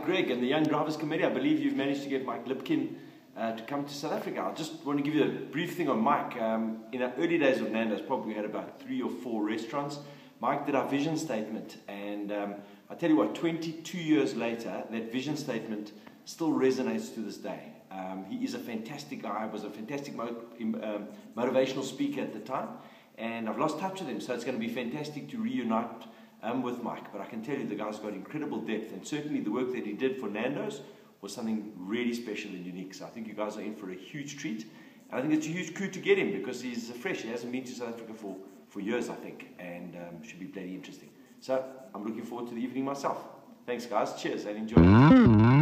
Greg and the Young Drivers Committee. I believe you've managed to get Mike Lipkin to come to South Africa. I just want to give you a brief thing on Mike. In the early days of Nando's, probably had about 3 or 4 restaurants. Mike did our vision statement, and I tell you what, 22 years later, that vision statement still resonates to this day. He is a fantastic guy, was a fantastic motivational speaker at the time, and I've lost touch with him, so it's going to be fantastic to reunite with Mike. But I can tell you the guy's got incredible depth, and certainly the work that he did for Nando's was something really special and unique. So I think you guys are in for a huge treat, and I think it's a huge coup to get him because he's fresh. He hasn't been to South Africa for years, I think, and should be bloody interesting. So I'm looking forward to the evening myself. Thanks guys, cheers and enjoy.